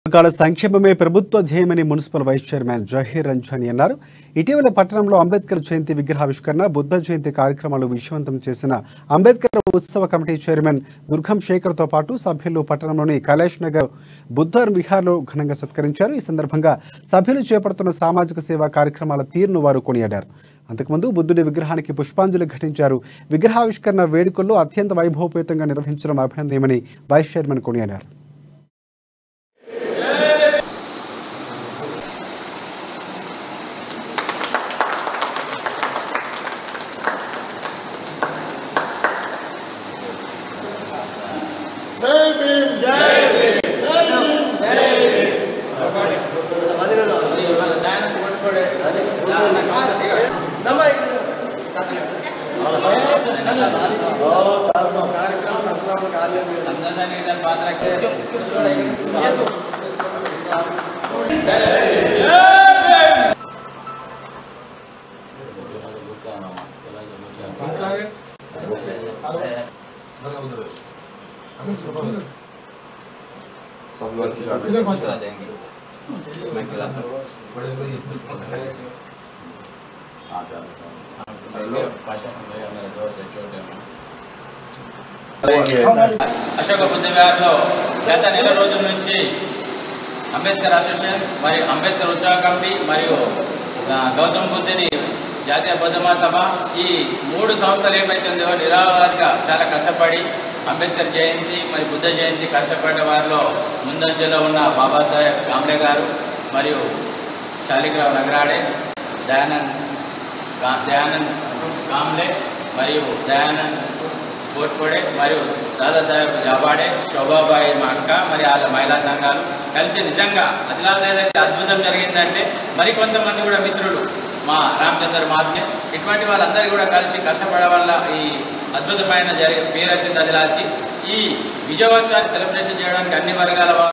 వర్గాల సంక్షేమమే ప్రభుత్వ ధ్యేయమని municipal vice chairman Zaheer Ramzani అన్నారు. ఇటీవల పట్టణంలో అంబేద్కర్ జయంతి విగ్రహావిష్కరణ, బుద్ధ జయంతి కార్యక్రమాలు విజయవంతం చేసిన అంబేద్కర్ ఉత్సవ కమిటీ చైర్మన్ దుర్గం శేఖర్తో పాటు సభ్యులు పట్టణంలోని కైలాష్ నగర్ బుద్ధ విహార్లో ఘనంగా సత్కరించారు. ఈ సందర్భంగా సభ్యులు చేపడుతున్న సామాజిక సేవా కార్యక్రమాల తీరును వారు కొనియాడారు. అంతకుముందు బుద్ధుడి విగ్రహానికి పుష్పాంజలి ఘటించారు. విగ్రహావిష్కరణ వేడుకల్లో అత్యంత వైభవపేతంగా నిర్వహించడం అభినందనీయమని వైస్ చైర్మన్ కొనియాడారు. जय भीम जय भीम जय भीम जय सब लोग इधर पहुंचा देंगे मैं खिलाता हूं बड़े भाई आ जाओ लो भाषा में मेरे दोस्त से छोटे అశోక బుద్ధ విహార్లో గత నెల రోజుల నుంచి అంబేద్కర్ అసోసియేషన్ మరియు అంబేద్కర్ ఉత్సవ కమిటీ మరియు గౌతమ్ బుద్ధుని జాతీయ బౌద్ధ సభ ఈ 3 సంవత్సరాలు ఏమైతే ఉందో నిరాహారంగా చాలా కష్టపడి అంబేద్కర్ జయంతి మరియు బుద్ధ జయంతి కష్టపడ్డ వారిలో ముందంజలో ఉన్న బాబాసాహెబ్ కామ్రే గారు మరియు శాలిగ్రామ్ నగరాడే, దయానంద్ కామ్లే మరియు దయానంద్ కోట్కోడే మరియు దాదాసాహెబ్ జాబాడే, శోభాబాయి మా అక్క మరియు వాళ్ళ మహిళా సంఘాలు కలిసి నిజంగా ఆదిలాబాద్ ఏదైతే అద్భుతం జరిగిందంటే మరికొంతమంది కూడా మిత్రులు మా రామచంద్ర మాధ్య ఇటువంటి వాళ్ళందరూ కూడా కలిసి కష్టపడడం వల్ల ఈ అద్భుతమైన పేరు వచ్చింది ఆదిలాబాద్కి. ఈ విజయోత్సవాన్ని సెలబ్రేషన్ చేయడానికి అన్ని వర్గాల